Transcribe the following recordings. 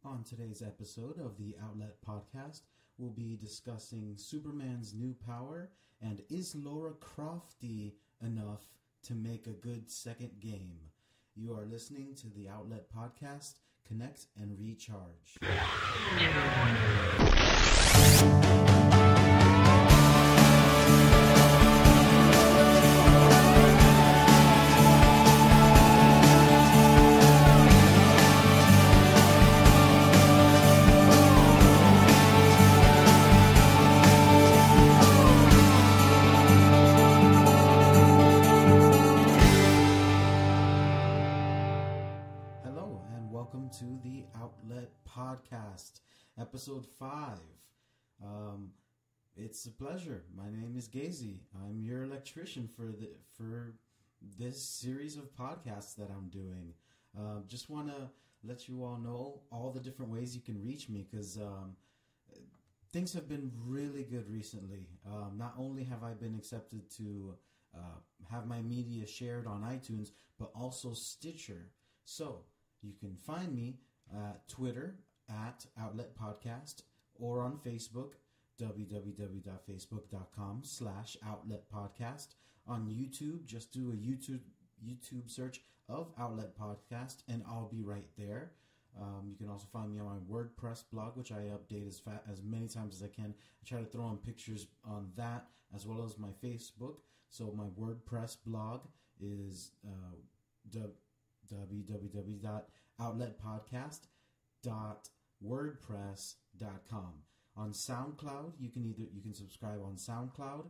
On today's episode of the Outlet Podcast, we'll be discussing Superman's new power and is Laura Crofty enough to make a good second game? You are listening to the Outlet Podcast. Connect and recharge. To the Outlet Podcast, episode 5. It's a pleasure. My name is SayGeizi. I'm your electrician for this series of podcasts that I'm doing. Just want to let you all know all the different ways you can reach me, because things have been really good recently. Not only have I been accepted to have my media shared on iTunes, but also Stitcher. So you can find me at Twitter at Outlet Podcast or on Facebook, www.facebook.com/Outlet Podcast. On YouTube, just do a YouTube search of Outlet Podcast and I'll be right there. You can also find me on my WordPress blog, which I update as many times as I can. I try to throw on pictures on that as well as my Facebook. So my WordPress blog is www.outletpodcast.wordpress.com. On SoundCloud, you can subscribe on SoundCloud,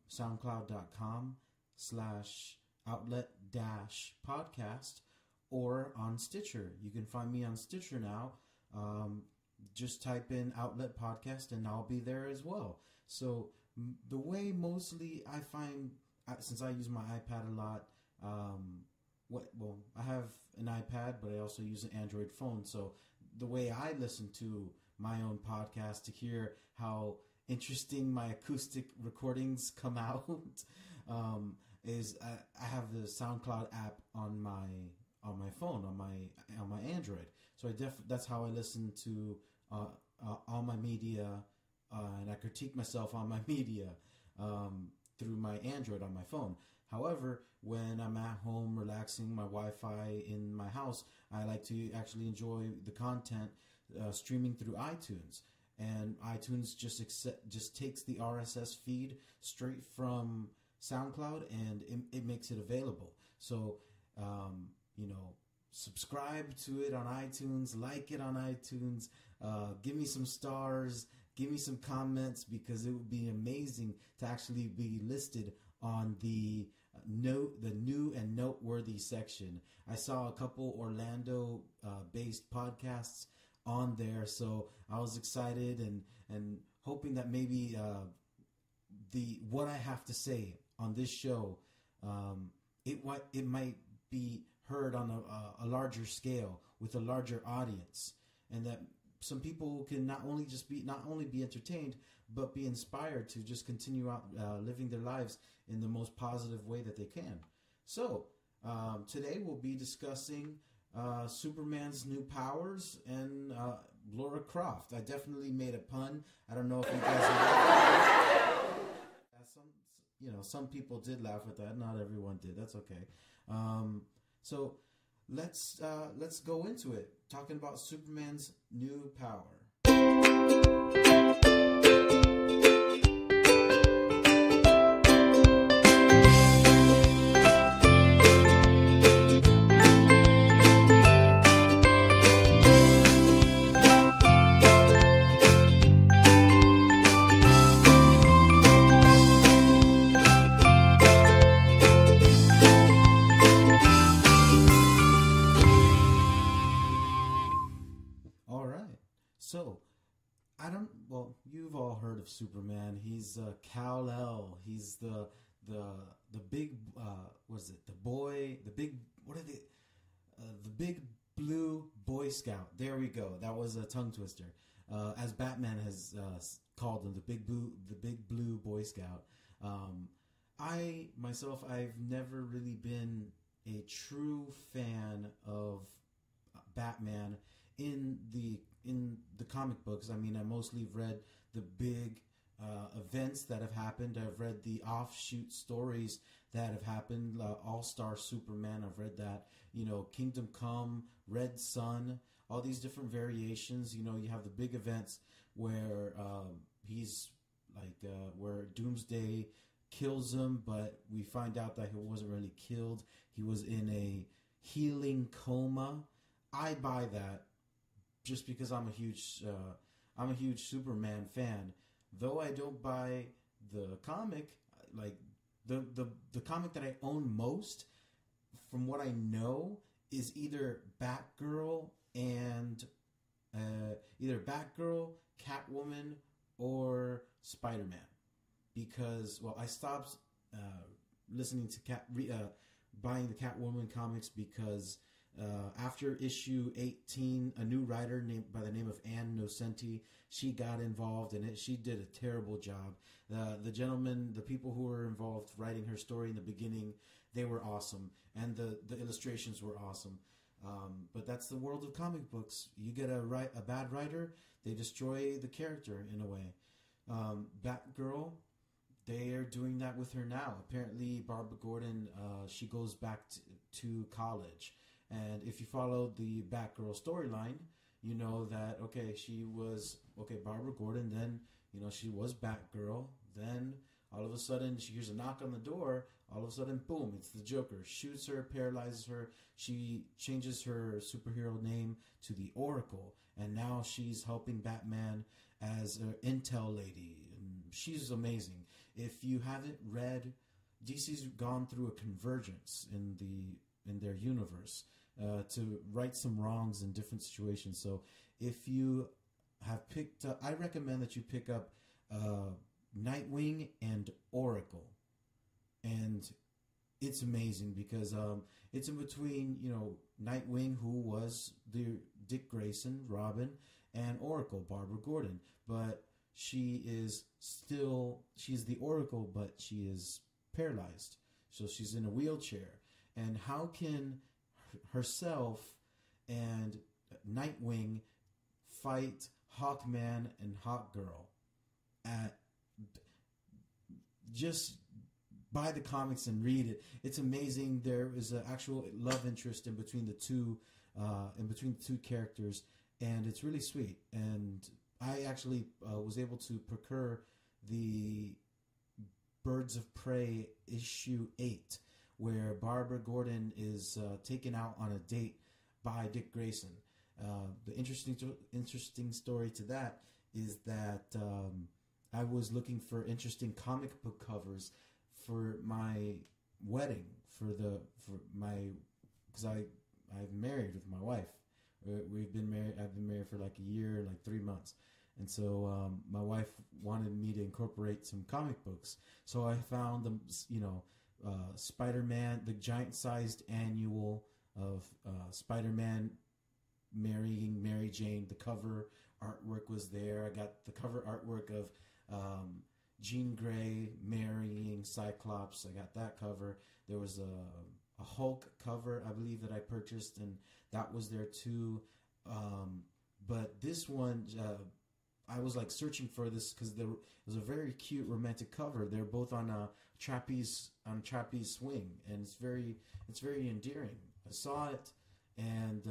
soundcloud.com/outlet-podcast, or on Stitcher. You can find me on Stitcher now. Just type in Outlet Podcast and I'll be there as well. So the way mostly I find, since I use my iPad a lot, I have an iPad, but I also use an Android phone. So the way I listen to my own podcast to hear how interesting my acoustic recordings come out is I have the SoundCloud app on my phone, on my Android. So that's how I listen to all my media, and I critique myself on my media through my Android on my phone. However, when I'm at home relaxing, my Wi-Fi in my house, I like to actually enjoy the content streaming through iTunes. And iTunes just takes the RSS feed straight from SoundCloud and it makes it available. So, subscribe to it on iTunes, like it on iTunes, give me some stars, give me some comments, because it would be amazing to actually be listed on the new and noteworthy section. I saw a couple Orlando based podcasts on there, so I was excited and hoping that maybe what I have to say on this show, it might be heard on a larger scale with a larger audience, and that some people can not only be entertained, but be inspired to just continue out living their lives in the most positive way that they can. So today we'll be discussing Superman's new powers and Laura Croft. I definitely made a pun. I don't know if you guys some people did laugh at that. Not everyone did. That's okay. So let's go into it, talking about Superman's new power. You've all heard of Superman. He's Kal-El. He's the big the big blue Boy Scout. There we go. That was a tongue twister. As Batman has called him, the big blue Boy Scout. I've never really been a true fan of Batman in the comic books, I mean, I mostly read the big events that have happened. I've read the offshoot stories that have happened. All-Star Superman, I've read that. You know, Kingdom Come, Red Sun, all these different variations. You know, you have the big events where he's like where Doomsday kills him, but we find out that he wasn't really killed. He was in a healing coma. I buy that just because I'm a huge Superman fan. Though I don't buy the comic, like the comic that I own most, from what I know, is either Batgirl and Catwoman, or Spider-Man. Because, well, I stopped listening to buying the Catwoman comics because after issue 18, a new writer by the name of Ann Nocenti, she got involved in it. She did a terrible job. The people who were involved writing her story in the beginning, they were awesome, and the illustrations were awesome. But that's the world of comic books. You get a bad writer, they destroy the character in a way. Batgirl, they are doing that with her now. Apparently, Barbara Gordon, she goes back to college. And if you follow the Batgirl storyline, you know that, Barbara Gordon, then, she was Batgirl. Then, all of a sudden, she hears a knock on the door. All of a sudden, boom, it's the Joker. Shoots her, paralyzes her. She changes her superhero name to the Oracle. And now she's helping Batman as an intel lady. And she's amazing. If you haven't read, DC's gone through a convergence in their universe to right some wrongs in different situations. So if you have picked up, I recommend that you pick up Nightwing and Oracle. And it's amazing because it's in between, Nightwing, who was the Dick Grayson, Robin, and Oracle, Barbara Gordon. But she's the Oracle, but she is paralyzed. So she's in a wheelchair. And how can herself and Nightwing fight Hawkman and Hawkgirl? Just buy the comics and read it. It's amazing. There is an actual love interest in between the two characters, and it's really sweet. And I actually was able to procure the Birds of Prey issue 8, where Barbara Gordon is taken out on a date by Dick Grayson. The interesting story to that is that I was looking for interesting comic book covers for my wedding, because I'm married with my wife. I've been married for like a year, like 3 months. And so my wife wanted me to incorporate some comic books. So I found them, Spider-Man, the giant-sized annual of Spider-Man marrying Mary Jane. The cover artwork was there. I got the cover artwork of Jean Grey marrying Cyclops. I got that cover. There was a Hulk cover, I believe, that I purchased, and that was there too. But this one, I was like searching for this because there was a very cute romantic cover. They're both on a trapeze swing, and it's very endearing. I saw it, and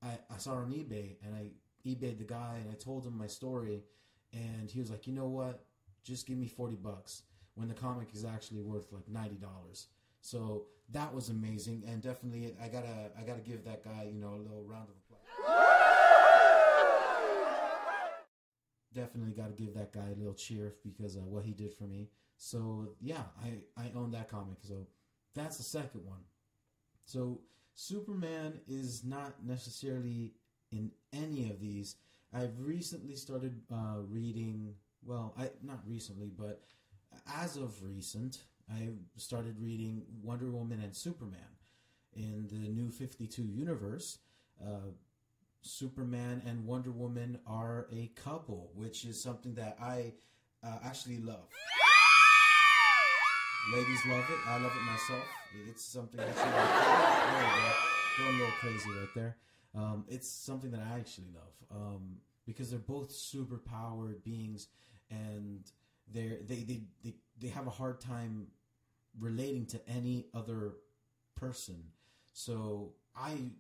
I saw it on eBay, and I eBayed the guy, and I told him my story, and he was like, you know what? Just give me $40 when the comic is actually worth like $90. So that was amazing, and definitely I gotta give that guy, a little round of applause. Definitely got to give that guy a little cheer because of what he did for me. So yeah, I own that comic. So that's the second one. So Superman is not necessarily in any of these. I've recently started reading. Well, not recently, but as of recent, I started reading Wonder Woman and Superman in the New 52 universe. Superman and Wonder Woman are a couple, which is something that I actually love. Ladies love it. I love it myself. It's something that there you go. Going a little crazy right there. It's something that I actually love, because they're both super powered beings, and they have a hard time relating to any other person. So I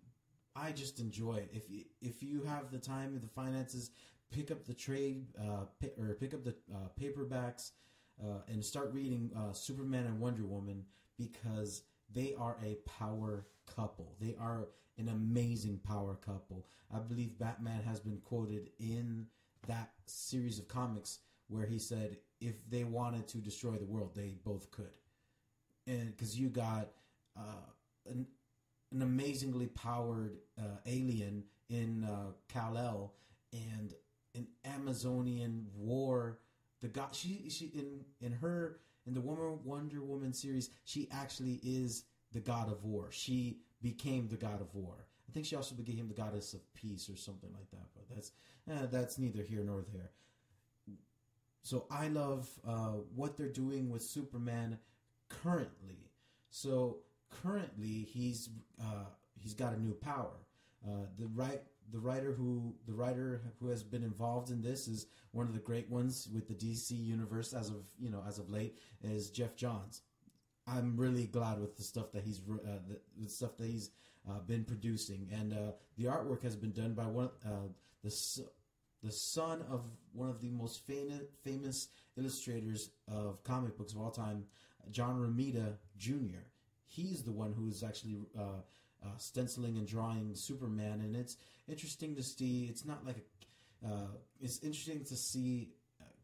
just enjoy it. If you have the time and the finances, pick up the trade, or pick up the paperbacks, and start reading Superman and Wonder Woman, because they are a power couple. They are an amazing power couple. I believe Batman has been quoted in that series of comics where he said if they wanted to destroy the world, they both could. And because you got an amazingly powered alien in Kal-El, and an Amazonian war. The god, she in the Wonder Woman series, she actually is the god of war. She became the god of war. I think she also became the goddess of peace or something like that. But that's neither here nor there. So I love what they're doing with Superman currently. So currently he's got a new power. The writer who has been involved in this is one of the great ones with the DC universe as of late, is Jeff Johns. I'm really glad with the stuff that he's been producing, and the artwork has been done by the son of one of the most famous illustrators of comic books of all time, John Romita Jr. He's the one who's actually stenciling and drawing Superman, and it's interesting to see. It's not like it's interesting to see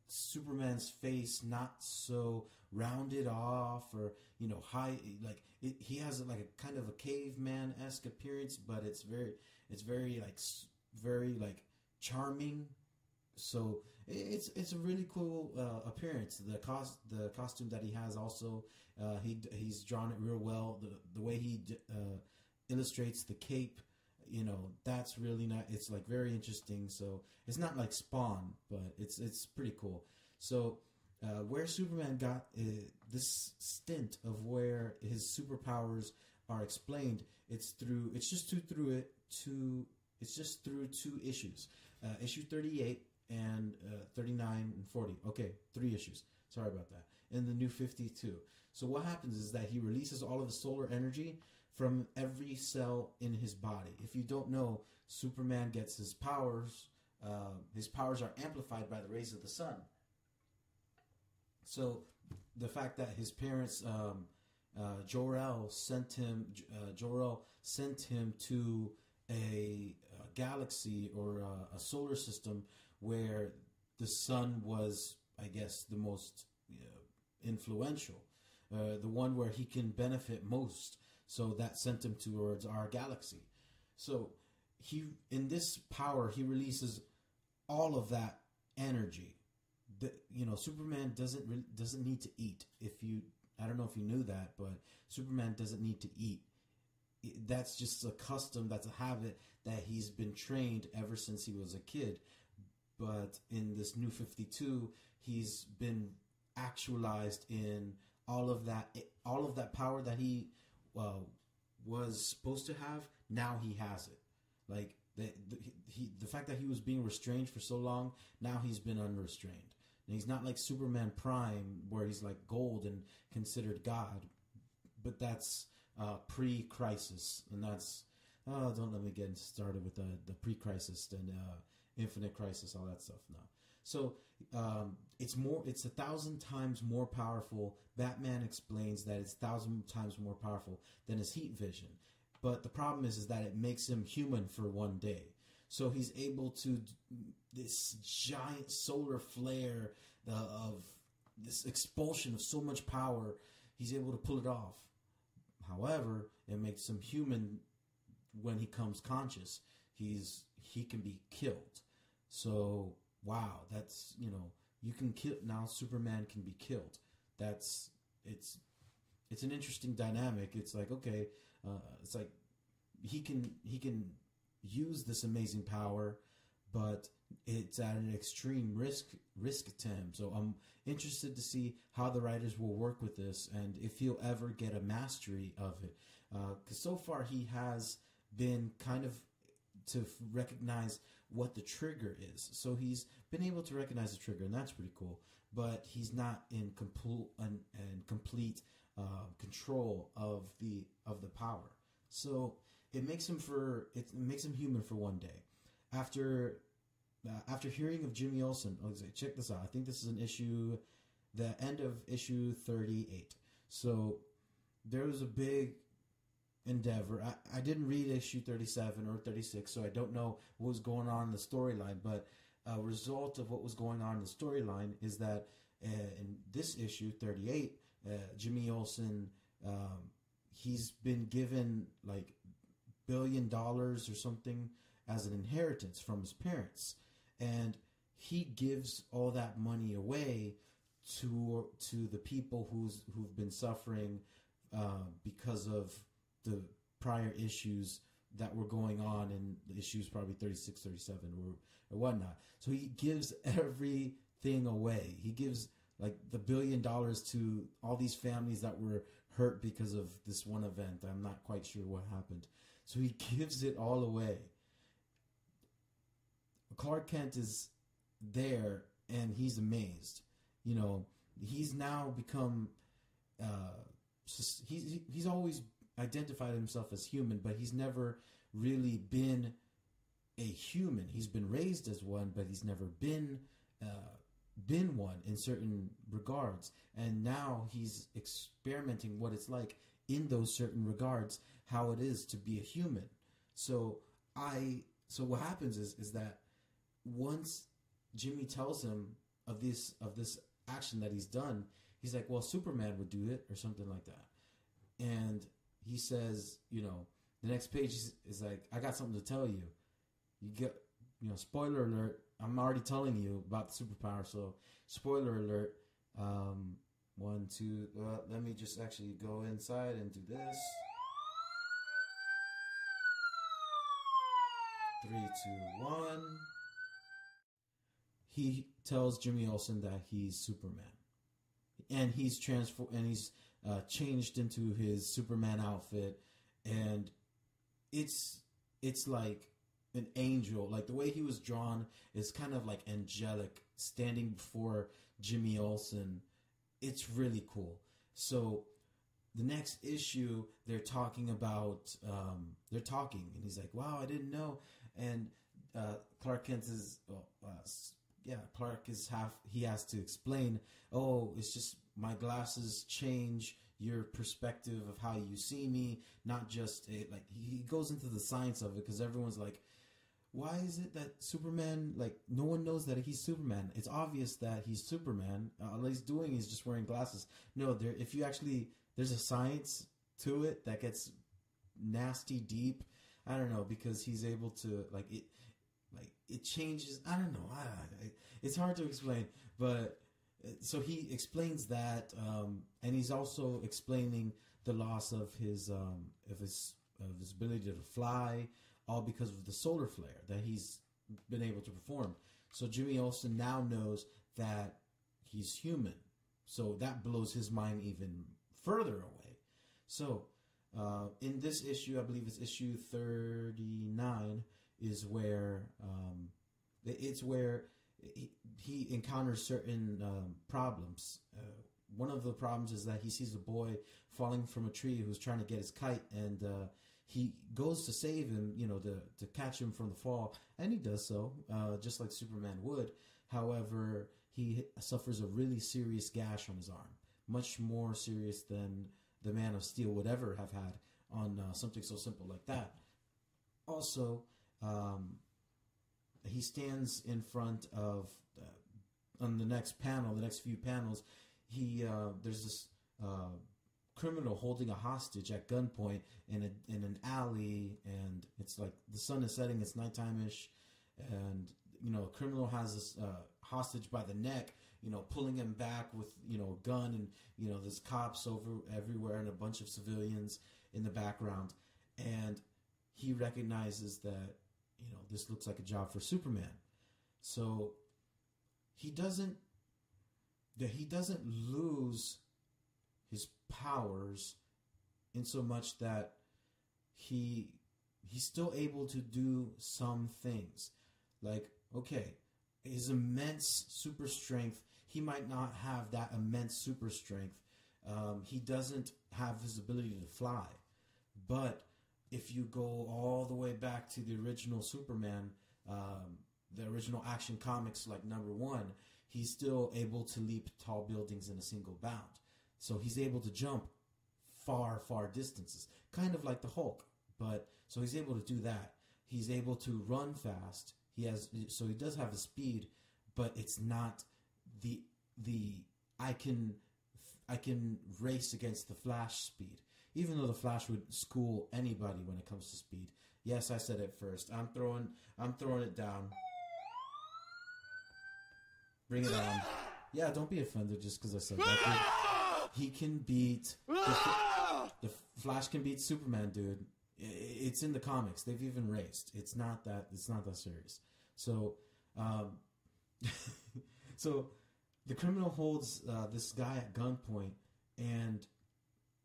Superman's face not so rounded off, or high, like he has like a kind of a caveman-esque appearance, but it's very like charming. So it's a really cool appearance. The costume that he has also, he's drawn it real well. The way he illustrates the cape, that's really not. It's like very interesting. So it's not like Spawn, but it's pretty cool. So where Superman got this stint of where his superpowers are explained, it's just through two issues, issue 38 and 39 and 40. Okay, 3 issues. Sorry about that. In the New 52. So what happens is that he releases all of the solar energy from every cell in his body. If you don't know, Superman gets his powers. His powers are amplified by the rays of the sun. So the fact that his parents, Jor-El sent him to a galaxy or a solar system where the sun was, I guess, the most influential, the one where he can benefit most. So that sent him towards our galaxy. So in this power, he releases all of that energy. Superman doesn't need to eat. I don't know if you knew that, but Superman doesn't need to eat. That's just a custom. That's a habit that he's been trained ever since he was a kid. But in this New 52, he's been actualized in all of that power that he was supposed to have. Now he has it. Like the fact that he was being restrained for so long, now he's been unrestrained. And he's not like Superman Prime, where he's like gold and considered God. But that's pre-crisis, and that's don't let me get started with the pre-crisis and Infinite Crisis, all that stuff. No, so it's 1,000 times more powerful. Batman explains that it's 1,000 times more powerful than his heat vision, but the problem is that it makes him human for one day. So he's able to this giant solar flare of this expulsion of so much power. He's able to pull it off. However, it makes him human when he comes conscious. He can be killed. So wow, that's you can kill now. Superman can be killed. It's an interesting dynamic. It's like okay, it's like he can use this amazing power, but it's at an extreme risk to him. So I'm interested to see how the writers will work with this, and if he'll ever get a mastery of it. Because so far he has been kind of recognize what the trigger is. So he's been able to recognize the trigger, and that's pretty cool. But he's not in complete control of the power. So it makes him human for one day. After hearing of Jimmy Olsen, check this out. I think this is the end of issue 38. So there was a big endeavor. I didn't read issue 37 or 36, so I don't know what was going on in the storyline, but a result of what was going on in the storyline is that in this issue 38, Jimmy Olsen, he's been given like $1 billion or something as an inheritance from his parents, and he gives all that money away to the people who've been suffering because of the prior issues that were going on in the issues probably 36, 37 or whatnot. So he gives everything away. He gives like the $1 billion to all these families that were hurt because of this one event. I'm not quite sure what happened. So he gives it all away. Clark Kent is there and he's amazed. You know, he's now become, he's always identified himself as human, but he's never really been a human. He's been raised as one, but he's never been one in certain regards. And now he's experimenting what it's like in those certain regards, how it is to be a human. So what happens is that once Jimmy tells him of this action that he's done, he's like, well, Superman would do it or something like that. And he says, you know, the next page is like, I got something to tell you. You get, you know, spoiler alert. I'm already telling you about the superpower. So spoiler alert. 1, 2, let me just actually go inside and do this. 3, 2, 1. He tells Jimmy Olsen that he's Superman. And he's changed into his Superman outfit, and it's like an angel. Like the way he was drawn is kind of like angelic, standing before Jimmy Olsen. It's really cool. So the next issue, they're talking, and he's like, "Wow, I didn't know." And Clark Kent is, he has to explain, oh, it's just my glasses change your perspective of how you see me, not just like he goes into the science of it, because everyone's like, why is it that Superman, like no one knows that he's Superman? It's obvious that he's Superman. All he's doing is just wearing glasses. No, there's a science to it that gets nasty deep. I don't know, because he's able to it changes. I don't know. It's hard to explain, but so he explains that, and he's also explaining the loss of his ability to fly, all because of the solar flare that he's been able to perform. So Jimmy Olsen now knows that he's human. So that blows his mind even further away. So in this issue, I believe it's issue 39, is where it's where he encounters certain problems. One of the problems is that he sees a boy falling from a tree who's trying to get his kite, and he goes to save him, to catch him from the fall, and he does so, just like Superman would. However, he suffers a really serious gash on his arm, much more serious than the Man of Steel would ever have had on something so simple like that. Also, he stands in front of, on the next few panels, there's this criminal holding a hostage at gunpoint in an alley, and it's like the sun is setting, it's nighttime-ish, and a criminal has this hostage by the neck, pulling him back with a gun, and there's cops everywhere and a bunch of civilians in the background, and he recognizes that this looks like a job for Superman. So he doesn't lose his powers in so much that he he's still able to do some things. Like, okay, his immense super strength, he might not have that immense super strength. He doesn't have his ability to fly. But if you go all the way back to the original Superman, the original Action Comics, like #1, he's still able to leap tall buildings in a single bound. So he's able to jump far, far distances, kind of like the Hulk. But so he's able to do that. He's able to run fast. So he does have the speed, but it's not the I can race against the Flash speed. Even though the Flash would school anybody when it comes to speed. Yes, I said it first. I'm throwing it down. Bring it on. Yeah, don't be offended just because I said that. Dude. He can beat the Flash can beat Superman, dude. It's in the comics. They've even raced. It's not that serious. So, so the criminal holds this guy at gunpoint, and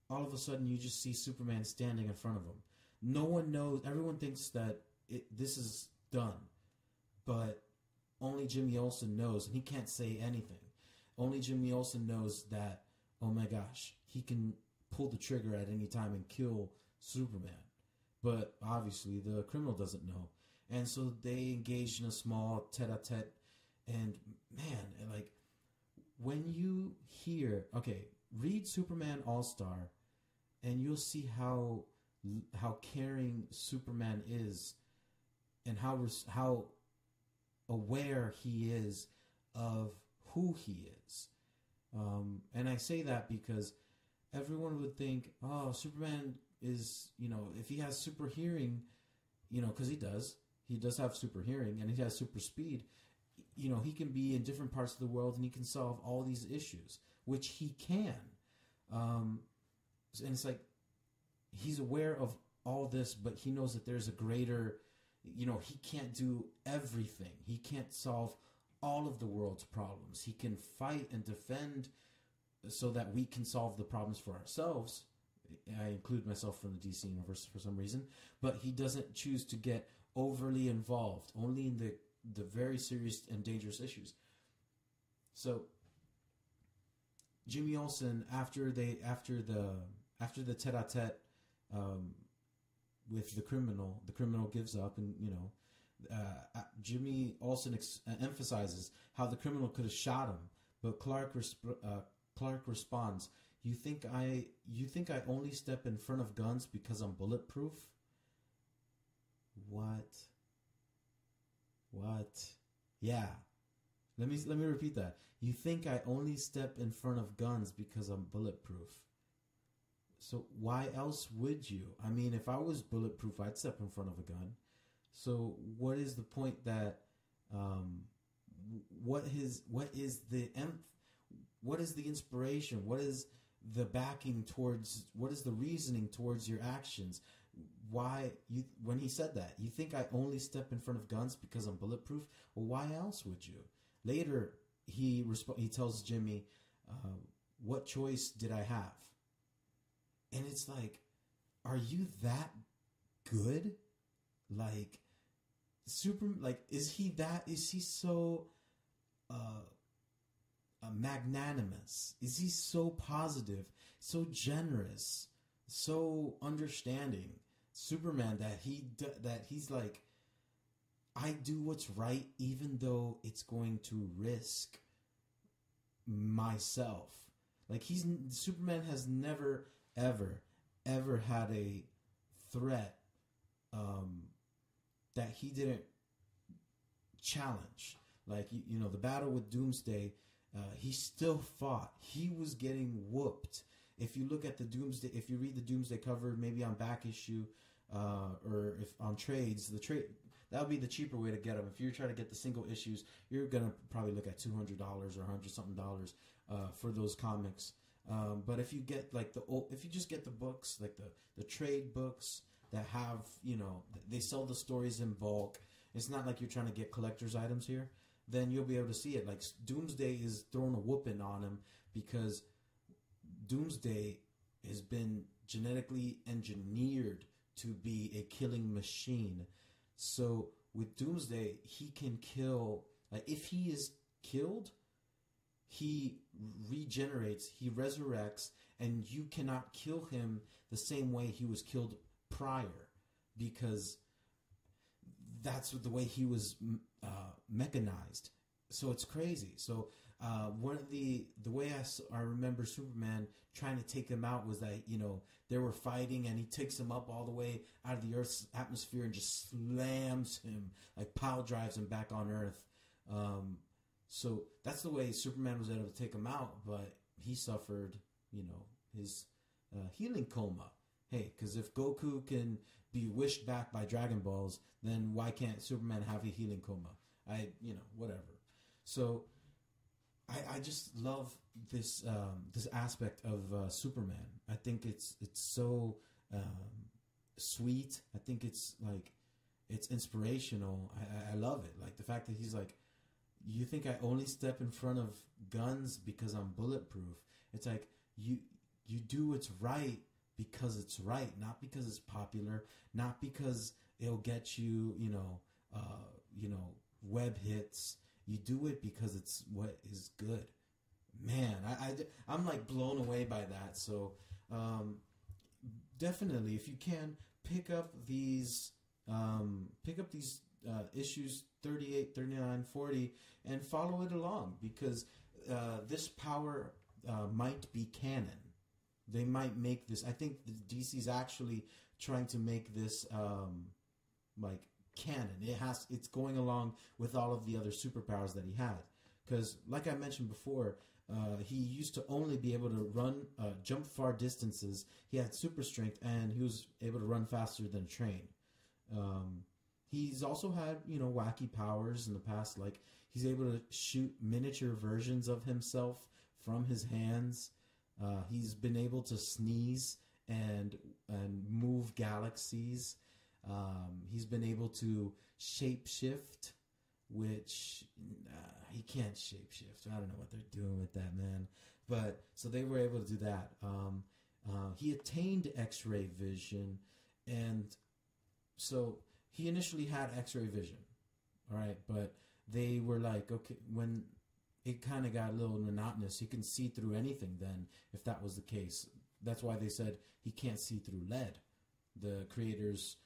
all of a sudden you just see Superman standing in front of him. No one knows. Everyone thinks that this is done, but only Jimmy Olsen knows, and he can't say anything. Only Jimmy Olsen knows that, oh my gosh, he can pull the trigger at any time and kill Superman. But obviously the criminal doesn't know. And so they engage in a small tete-a-tete. And man, like, when you hear, okay, read Superman All-Star, and you'll see how caring Superman is, and how aware he is of who he is. And I say that because everyone would think, oh, Superman is, if he has super hearing, because he does have super hearing, and he has super speed, he can be in different parts of the world and he can solve all these issues, which he can. And it's like, he's aware of all this, but he knows that there's a greater, he can't do everything. He can't solve all of the world's problems. He can fight and defend so that we can solve the problems for ourselves. I include myself from the DC universe for some reason, but he doesn't choose to get overly involved, only in the very serious and dangerous issues. So Jimmy Olsen, after the tete-a-tete with the criminal gives up, and Jimmy Olsen emphasizes how the criminal could have shot him, but Clark responds, "You think I only step in front of guns because I'm bulletproof?" What? Yeah. Let me repeat that. You think I only step in front of guns because I'm bulletproof? So why else would you? I mean, if I was bulletproof, I'd step in front of a gun. So what is the point that what is the inspiration? What is the backing towards, what is the reasoning towards your actions? Why when he said that, you think I only step in front of guns because I'm bulletproof? Well, why else would you? Later, he tells Jimmy, what choice did I have? And it's like, are you that good? Like, is he so magnanimous? Is he so positive, so generous, so understanding Superman that he's like, I do what's right even though it's going to risk myself. Like, Superman has never ever had a threat that he didn't challenge. Like, the battle with Doomsday, he still fought. He was getting whooped. If you look at if you read the Doomsday cover, maybe on back issue, or if on trades, that would be the cheaper way to get them. If you're trying to get the single issues, you're gonna probably look at $200 or $100-something for those comics. But if you get if you just get the books, like the trade books that have, they sell the stories in bulk. It's not like you're trying to get collector's items here. Then you'll be able to see it. Like, Doomsday is throwing a whooping on him because Doomsday has been genetically engineered to be a killing machine. So with Doomsday, he can kill. Like, if he is killed, he regenerates, he resurrects, and you cannot kill him the same way he was killed prior, because that's the way he was mechanized. So it's crazy. So one of the way I remember Superman trying to take him out was that, you know, they were fighting and he takes him up all the way out of the Earth's atmosphere and just slams him, like pile drives him back on Earth. So that's the way Superman was able to take him out, but he suffered, you know, his healing coma. Hey, because if Goku can be wished back by Dragon Balls, then why can't Superman have a healing coma? Whatever. So I just love this this aspect of Superman. I think it's so sweet. I think it's like, it's inspirational. I love it. Like the fact that he's like, you think I only step in front of guns because I'm bulletproof? It's like, you do what's right because it's right, not because it's popular, not because it'll get you, web hits. You do it because it's what is good. Man, I'm like blown away by that. So definitely, if you can, pick up these issues 38, 39, 40, and follow it along, because this power might be canon. They might make this. I think the DC's actually trying to make this like canon. It's going along with all of the other superpowers that he had. Because, like I mentioned before, he used to only be able to run, jump far distances. He had super strength, and he was able to run faster than a train. He's also had, wacky powers in the past, like he's able to shoot miniature versions of himself from his hands. He's been able to sneeze and move galaxies. He's been able to shapeshift, which he can't shapeshift. I don't know what they're doing with that, man. But so they were able to do that. He attained X-ray vision, and so he initially had X-ray vision, all right, but they were like, okay, when it kind of got a little monotonous, he can see through anything then, if that was the case. That's why they said he can't see through lead. The creators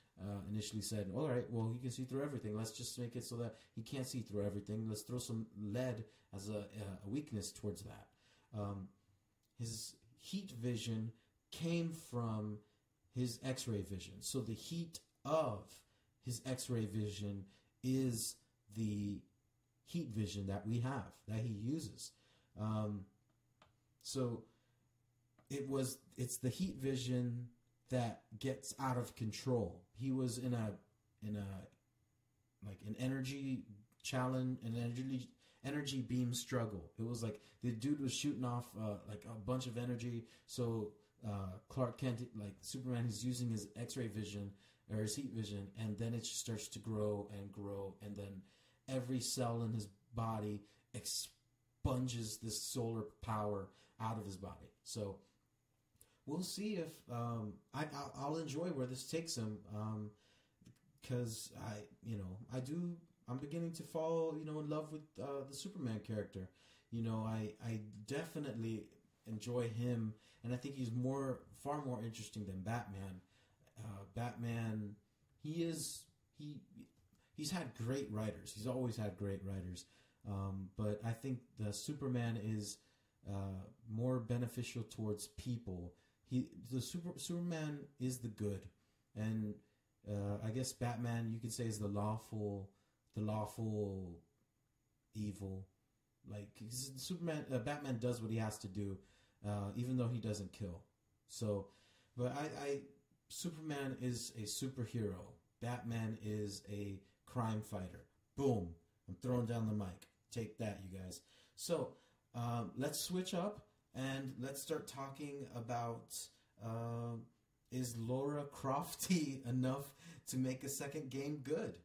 initially said, all right, well, he can see through everything. Let's just make it so that he can't see through everything. Let's throw some lead as a weakness towards that. His heat vision came from his X-ray vision. So the heat of his X-ray vision is the heat vision that we have, that he uses. So it's the heat vision that gets out of control. He was in an energy challenge, an energy beam struggle. It was like the dude was shooting off like a bunch of energy. So Clark Kent, like Superman, is using his X-ray vision or his heat vision, and then it just starts to grow and grow, and then every cell in his body expunges this solar power out of his body. So we'll see if I'll enjoy where this takes him, because I'm beginning to fall in love with the Superman character. I definitely enjoy him, and I think he's far more interesting than Batman. Batman, he's had great writers. He's always had great writers, but I think the Superman is more beneficial towards people. Superman is the good, and I guess Batman, you could say, is the lawful evil. Like Batman does what he has to do, even though he doesn't kill. So, but Superman is a superhero. Batman is a crime fighter. Boom! I'm throwing down the mic. Take that, you guys. So let's switch up. And let's start talking about, is Laura Crofty enough to make a second game good?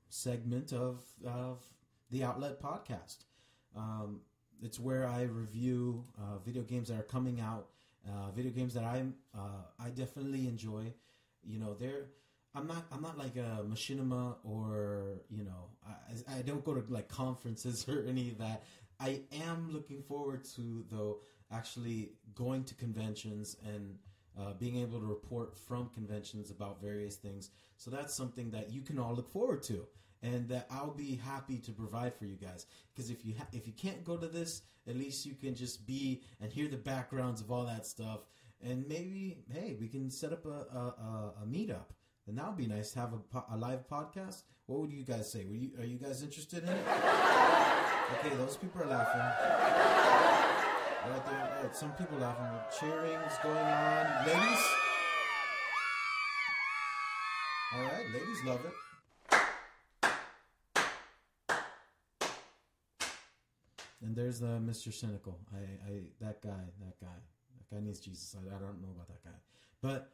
segment of the Outlet podcast. It's where I review video games that are coming out, video games that I definitely enjoy. You know, I'm not like a machinima, or I don't go to like conferences or any of that. I am looking forward to, though, actually going to conventions and being able to report from conventions about various things. So that's something that you can all look forward to, and that I'll be happy to provide for you guys. Because if you can't go to this, at least you can just be and hear the backgrounds of all that stuff. And maybe, hey, we can set up a meetup. And that would be nice to have a live podcast. What would you guys say? Are you guys interested in it? Okay, those people are laughing. Right there. All right, some people laughing. Cheering's going on. Ladies? All right, ladies love it. And there's Mr. Cynical. That guy needs Jesus. I don't know about that guy. But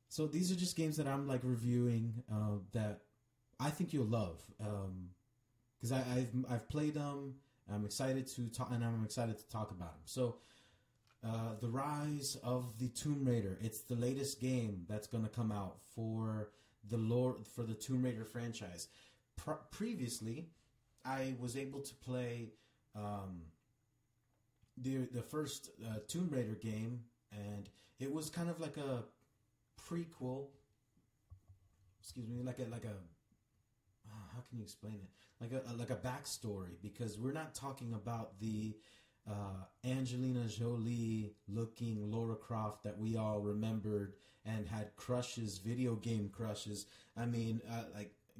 so these are just games that I'm like reviewing that I think you'll love, because I've played them. I'm excited to talk, and I'm excited to talk about them. So, The Rise of the Tomb Raider. It's the latest game that's going to come out for the Tomb Raider franchise. Previously, I was able to play the first Tomb Raider game, and it was kind of like a prequel. Excuse me, like a how can you explain it? Like a backstory, because we're not talking about the Angelina Jolie looking Lara Croft that we all remembered and had crushes, video game crushes. I mean,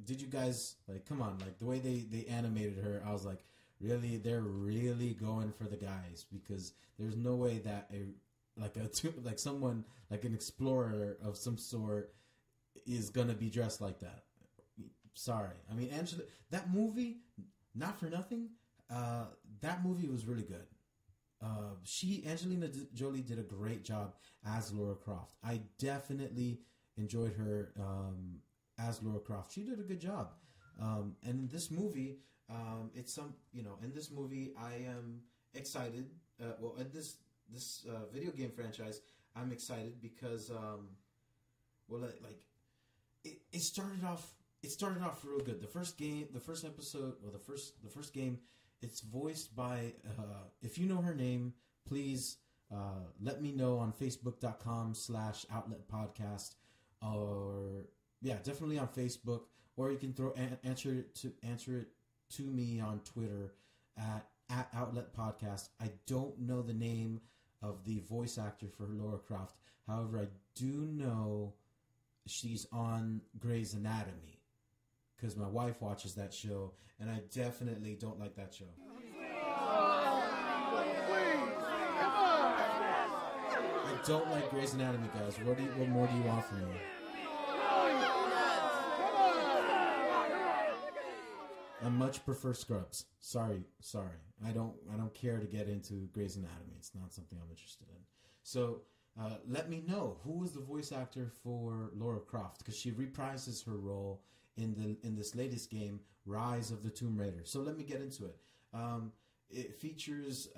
did you guys, come on, the way they animated her, I was like, really, they're really going for the guys, because there's no way that someone like an explorer of some sort is gonna be dressed like that. Sorry, I mean, that movie, not for nothing, that movie was really good. Angelina Jolie did a great job as Lara Croft. I definitely enjoyed her as Lara Croft. She did a good job. And in this movie, in this movie, I am excited. In this video game franchise, I'm excited because, it started off. It started off real good. The first game, the first game, it's voiced by, if you know her name, please let me know on Facebook.com/Outlet Podcast, or definitely on Facebook, or you can answer it to me on Twitter at Outlet Podcast. I don't know the name of the voice actor for Lara Croft. However, I do know she's on Grey's Anatomy, because my wife watches that show, and I definitely don't like that show. I don't like Grey's Anatomy, guys. What more do you want from me? I much prefer Scrubs. Sorry. I don't care to get into Grey's Anatomy. It's not something I'm interested in. So let me know, who was the voice actor for Lara Croft, because she reprises her role in this latest game, Rise of the Tomb Raider. So let me get into it. It features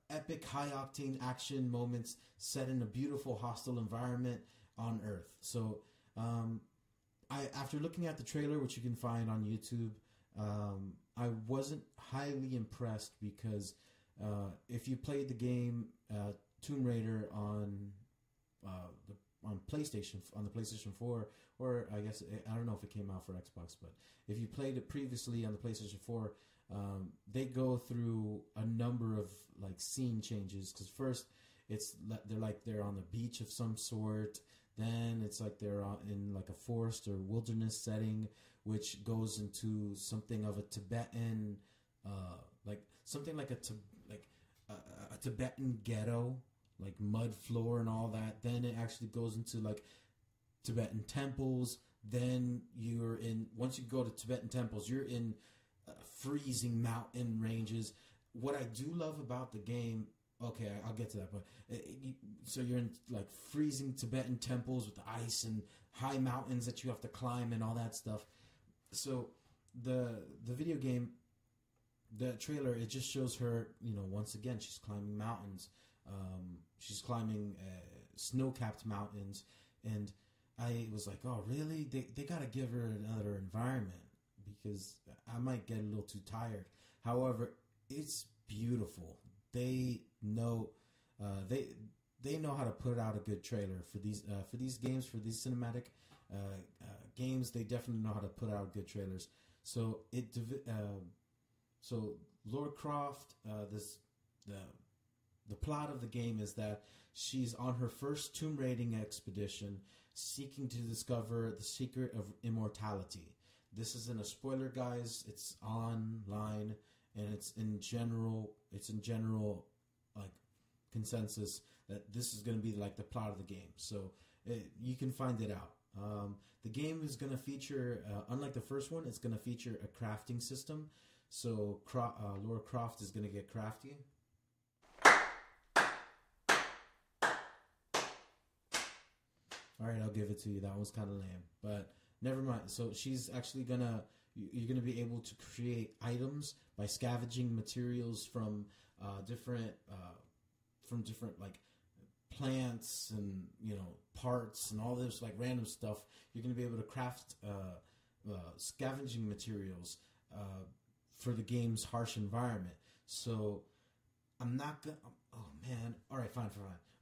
epic, high-octane action moments set in a beautiful, hostile environment on Earth. So after looking at the trailer, which you can find on YouTube, I wasn't highly impressed, because if you played the game Tomb Raider on the PlayStation 4, or I guess, I don't know if it came out for Xbox, but if you played it previously on the PlayStation 4, they go through a number of scene changes. Because first they're on the beach of some sort, then it's they're in a forest or wilderness setting, which goes into something of a Tibetan, something like a Tibetan ghetto, mud floor and all that. Then it actually goes into Tibetan temples. Then once you go to Tibetan temples, you're in freezing mountain ranges. What I do love about the game, okay, I'll get to that, but so you're in freezing Tibetan temples with ice and high mountains that you have to climb and all that stuff. So the video game, the trailer, it just shows her, once again, she's climbing mountains. She's climbing snow-capped mountains, and I was like, oh, really? They got to give her another environment because I might get a little too tired. However, it's beautiful. They know they know how to put out a good trailer for these games, for these cinematic games. They definitely know how to put out good trailers. So so Lara Croft, the plot of the game is that she's on her first tomb raiding expedition, seeking to discover the secret of immortality. This isn't a spoiler, guys. It's online, and it's in general like consensus that this is going to be like the plot of the game. So you can find it out. The game is going to feature, unlike the first one, it's going to feature a crafting system. So Lara Croft is going to get crafty. All right, I'll give it to you. That was kind of lame, but never mind. So she's actually you're gonna be able to create items by scavenging materials from different like plants and parts and all this like random stuff. You're gonna be able to craft scavenging materials for the game's harsh environment. So I'm not gonna. Oh man! All right, fine.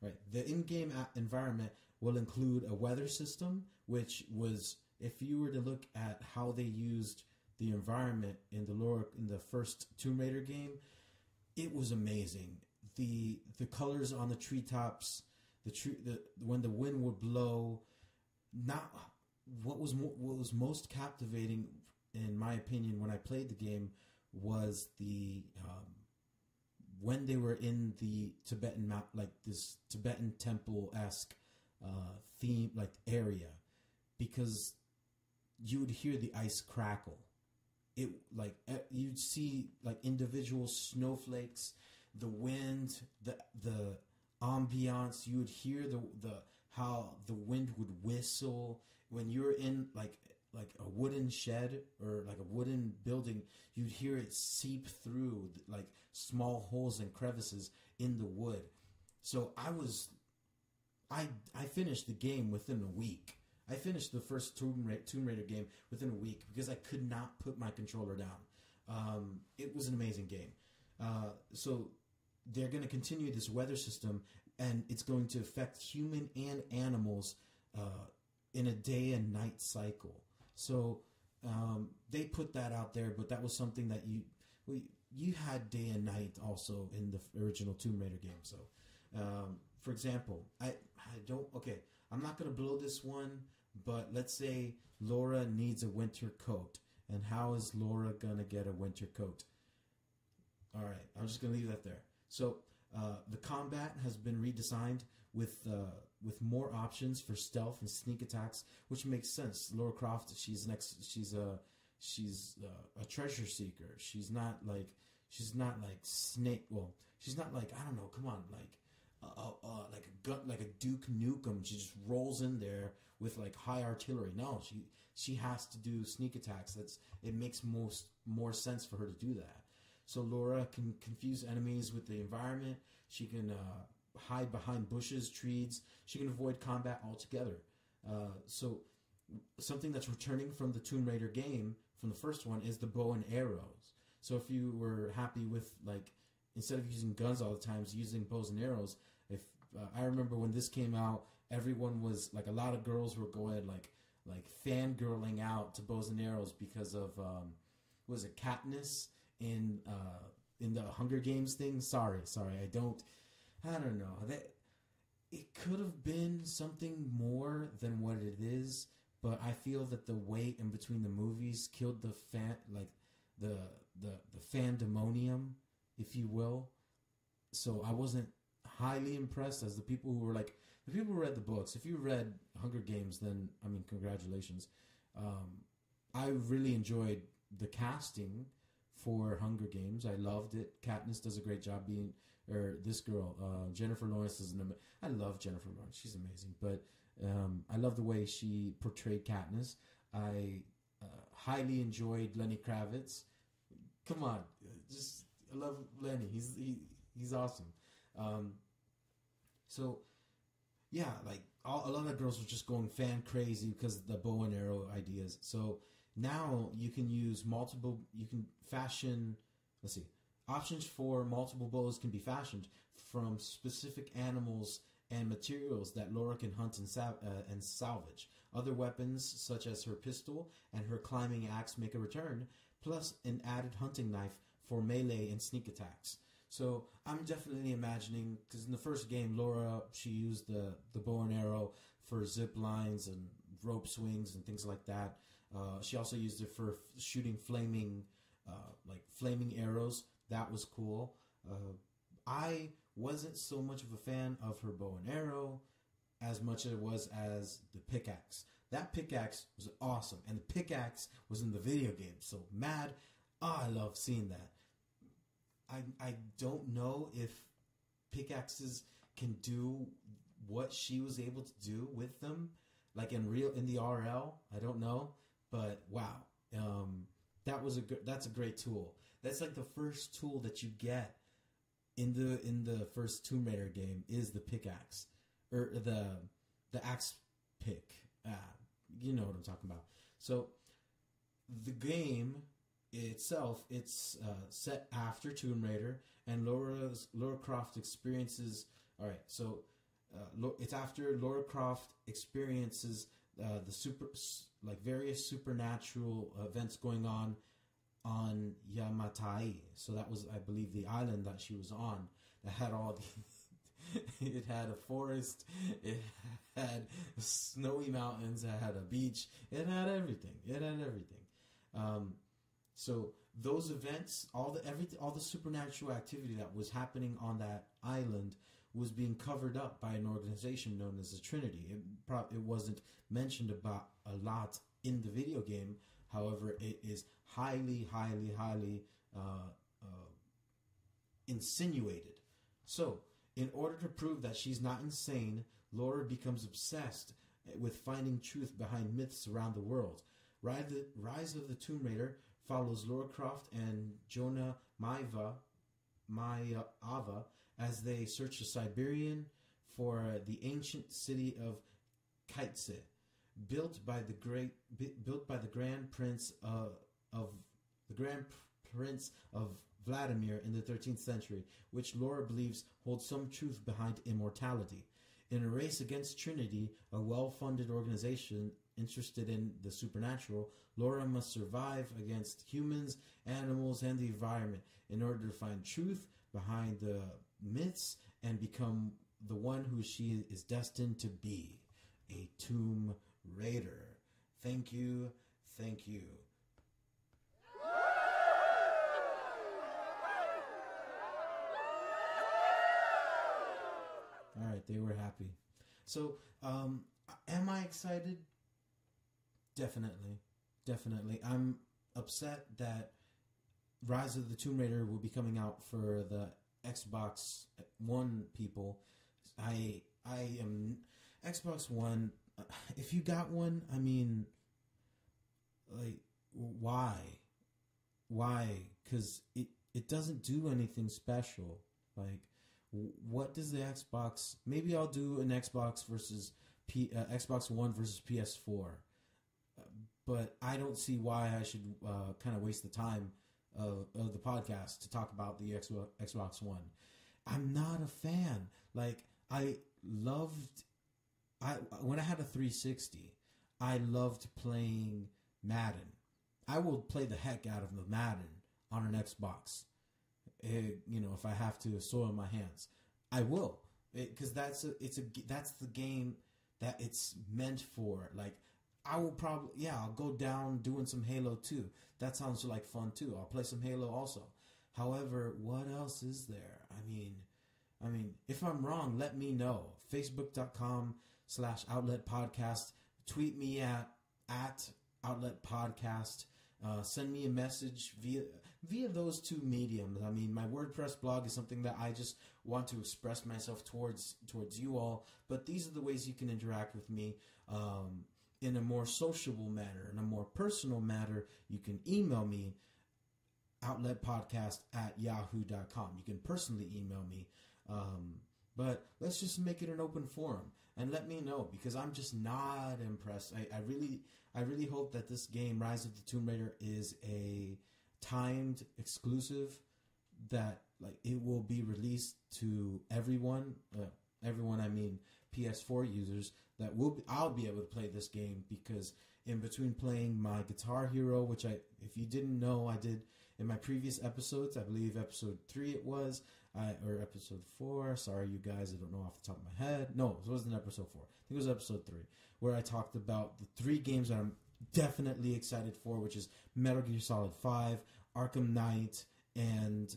Right, the in-game environment will include a weather system, which was, if you were to look at how they used the environment in the first Tomb Raider game, it was amazing. The colors on the treetops, when the wind would blow. Not what was most captivating, in my opinion, when I played the game, was the when they were in the Tibetan map, like this Tibetan temple-esque theme, like area, because you would hear the ice crackle. It like you'd see like individual snowflakes, the wind, the ambiance. You would hear the how the wind would whistle when you're in like a wooden shed or like a wooden building. You'd hear it seep through like small holes and crevices in the wood. So I finished the game within a week. I finished the first Tomb Raider game within a week because I could not put my controller down. It was an amazing game. So they're going to continue this weather system, and it's going to affect human and animals in a day and night cycle. So they put that out there, but that was something that you had day and night also in the original Tomb Raider game. So, for example, I'm not going to blow this one, but let's say Laura needs a winter coat. And how is Laura going to get a winter coat? All right, I'm just going to leave that there. So the combat has been redesigned with more options for stealth and sneak attacks, which makes sense. Lara Croft, she's a treasure seeker. She's not like Snake. Well, she's not like, I don't know. Come on, like a Duke Nukem. She just rolls in there with like high artillery. No, she has to do sneak attacks. It makes more sense for her to do that. So Laura can confuse enemies with the environment. She can hide behind bushes, trees. She can avoid combat altogether. So something that's returning from the Tomb Raider game, from the first one, is the bow and arrows. So if you were happy with, like, instead of using guns all the time, using bows and arrows, if I remember when this came out, everyone was, like, a lot of girls were going, like fangirling out to bows and arrows because of, was it Katniss in the Hunger Games thing? Sorry, I don't know. It could have been something more than what it is, but I feel that the wait in between the movies killed the fandemonium, if you will. So I wasn't highly impressed as the people who read the books. If you read Hunger Games, then I mean, congratulations. I really enjoyed the casting for Hunger Games. I loved it. Katniss does a great job this girl, Jennifer Lawrence I love Jennifer Lawrence. She's amazing. But I love the way she portrayed Katniss. I highly enjoyed Lenny Kravitz. Come on, just I love Lenny. He's awesome. So yeah, like a lot of girls were just going fan crazy because of the bow and arrow ideas. So now you can use multiple. You can fashion. Let's see. Options for multiple bows can be fashioned from specific animals and materials that Laura can hunt and salvage. Other weapons, such as her pistol and her climbing axe, make a return, plus an added hunting knife for melee and sneak attacks. So I'm definitely imagining, because in the first game, Laura, she used the bow and arrow for zip lines and rope swings and things like that. She also used it for shooting flaming arrows. That was cool. I wasn't so much of a fan of her bow and arrow as much as it was as the pickaxe. That pickaxe was awesome, and the pickaxe was in the video game. So mad. Oh, I love seeing that. I don't know if pickaxes can do what she was able to do with them, like in the RL. I don't know, but wow, that's a great tool. That's like the first tool that you get in the first Tomb Raider game is the pickaxe or the axe pick. You know what I'm talking about. So the game itself, it's set after Tomb Raider, and Lara Croft experiences. All right, so it's after Lara Croft experiences various supernatural events going on Yamatai. So that was, I believe, the island that she was on that had all the it had a forest, it had snowy mountains, it had a beach, it had everything. So those events, all the supernatural activity that was happening on that island was being covered up by an organization known as the Trinity. It wasn't mentioned about a lot in the video game. However, it is highly insinuated. So, in order to prove that she's not insane, Laura becomes obsessed with finding truth behind myths around the world. Rise of the Tomb Raider follows Lara Croft and Jonah Maiava as they search the Siberian for the ancient city of Kaitse, built by the Grand Prince of Vladimir in the 13th century, which Laura believes holds some truth behind immortality. In a race against Trinity, a well-funded organization interested in the supernatural, Laura must survive against humans, animals, and the environment in order to find truth behind the myths and become the one who she is destined to be, a Tomb Raider. Thank you. All right, they were happy. So, am I excited? Definitely. I'm upset that Rise of the Tomb Raider will be coming out for the Xbox One people. I am Xbox One. If you got one, I mean, like, why? Because it doesn't do anything special. Like, what does the Xbox? Maybe I'll do an Xbox versus Xbox One versus PS4. But I don't see why I should kind of waste the time of the podcast to talk about the Xbox One. I'm not a fan. Like, when I had a 360, I loved playing Madden. I will play the heck out of the Madden on an Xbox. If I have to soil my hands, I will, because that's the game that it's meant for. Like, I will probably, I'll go down doing some Halo 2. That sounds like fun too. I'll play some Halo also. However, what else is there? I mean, if I'm wrong, let me know. Facebook.com/Outlet Podcast. Tweet me at Outlet Podcast. Send me a message via those two mediums. I mean, my WordPress blog is something that I just want to express myself towards you all. But these are the ways you can interact with me. in a more sociable manner, in a more personal manner, you can email me, outletpodcast@yahoo.com. You can personally email me. But let's just make it an open forum and let me know, because I'm just not impressed. I really hope that this game, Rise of the Tomb Raider, is a timed exclusive, that like it will be released to everyone. Everyone, I mean PS4 users, that I'll be able to play this game, because in between playing my Guitar Hero, which if you didn't know, I did in my previous episodes, I believe episode 3 it was, or episode 4. Sorry, you guys, I don't know off the top of my head. No, it wasn't episode 4. I think it was episode 3, where I talked about the 3 games that I'm definitely excited for, which is Metal Gear Solid 5, Arkham Knight, and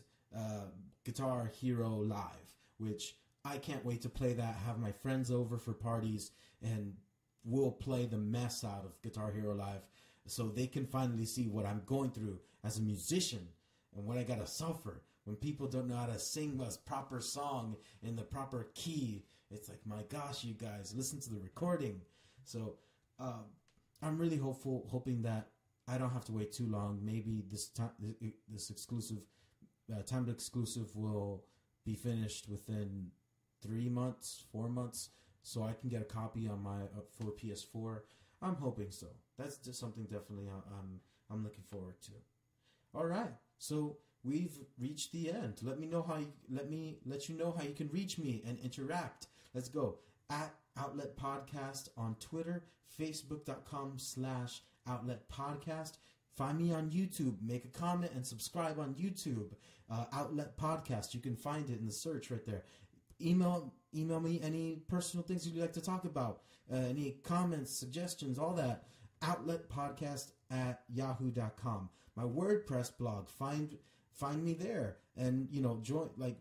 Guitar Hero Live, which I can't wait to play that, have my friends over for parties, and we'll play the mess out of Guitar Hero Live, so they can finally see what I'm going through as a musician and what I gotta suffer when people don't know how to sing a proper song in the proper key. It's like, my gosh, you guys, listen to the recording. So I'm really hoping that I don't have to wait too long. Maybe this exclusive, timed exclusive, will be finished within 3 months, 4 months, so I can get a copy on my for PS4. I'm hoping so. That's just something definitely I'm looking forward to. All right, so we've reached the end. Let me know how let you know how you can reach me and interact. Let's go at Outlet Podcast on Twitter, Facebook.com/Outlet Podcast. Find me on YouTube. Make a comment and subscribe on YouTube. Outlet Podcast. You can find it in the search right there. Email me any personal things you'd like to talk about. Any comments, suggestions, all that. Outletpodcast@yahoo.com. My WordPress blog. Find me there, and join. Like,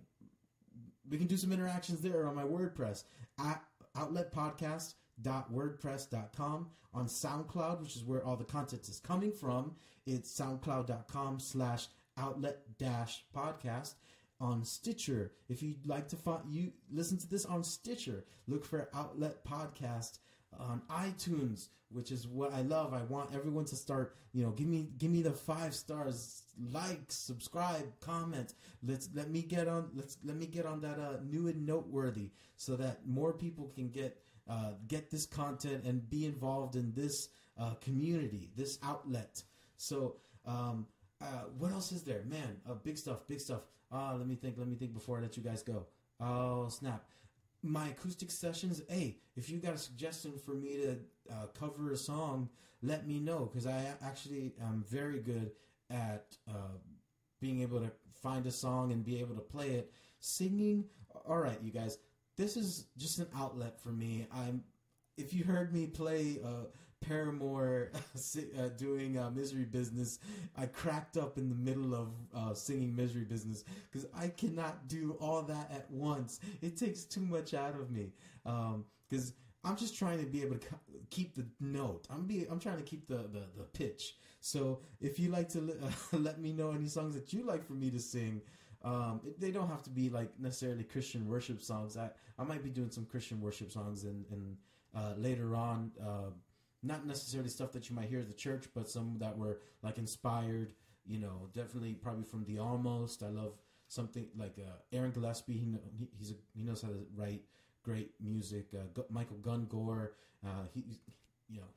we can do some interactions there on my WordPress at outletpodcast.wordpress.com. On SoundCloud, which is where all the content is coming from, it's soundcloud.com/outlet-podcast. On Stitcher, if you'd like to listen to this on Stitcher, look for Outlet Podcast. On iTunes, which is what I love. I want everyone to start, give me the 5 stars, like, subscribe, comment. Let me get on that new and noteworthy, so that more people can get this content and be involved in this community, this outlet. So what else is there, man? Big stuff. Let me think before I let you guys go. Oh, snap. My acoustic sessions. Hey, if you got a suggestion for me to cover a song, let me know, because I actually am very good at being able to find a song and be able to play it. Singing, all right, you guys, this is just an outlet for me. If you heard me play Paramore doing Misery Business, I cracked up in the middle of singing Misery Business, because I cannot do all that at once. It takes too much out of me, because I'm just trying to be able to keep the note. I'm trying to keep the pitch. So if you like to let me know any songs that you like for me to sing, they don't have to be like necessarily Christian worship songs. I might be doing some Christian worship songs in later on. Not necessarily stuff that you might hear at the church, but some that were like inspired, definitely probably from The Almost. I love something like Aaron Gillespie. He knows how to write great music. Michael Gungor,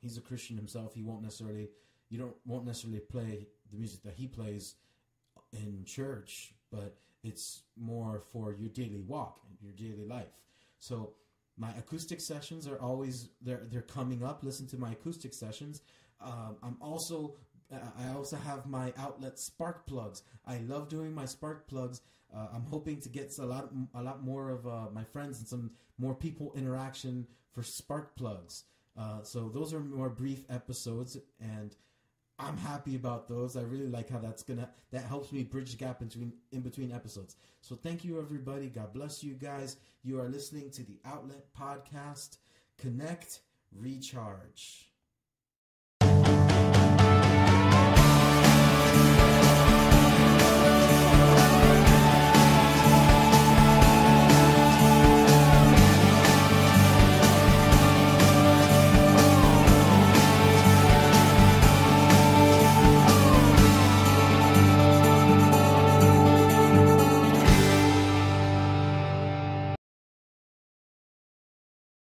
he's a Christian himself. You won't necessarily play the music that he plays in church, but it's more for your daily walk, your daily life. So my acoustic sessions are always they're coming up. Listen to my acoustic sessions. I also have my outlet spark plugs. I love doing my spark plugs. I'm hoping to get a lot more of my friends and some more people interaction for spark plugs. So those are more brief episodes, and I'm happy about those. I really like how that helps me bridge the gap in between episodes. So thank you, everybody. God bless you guys. You are listening to the Outlet Podcast. Connect, recharge.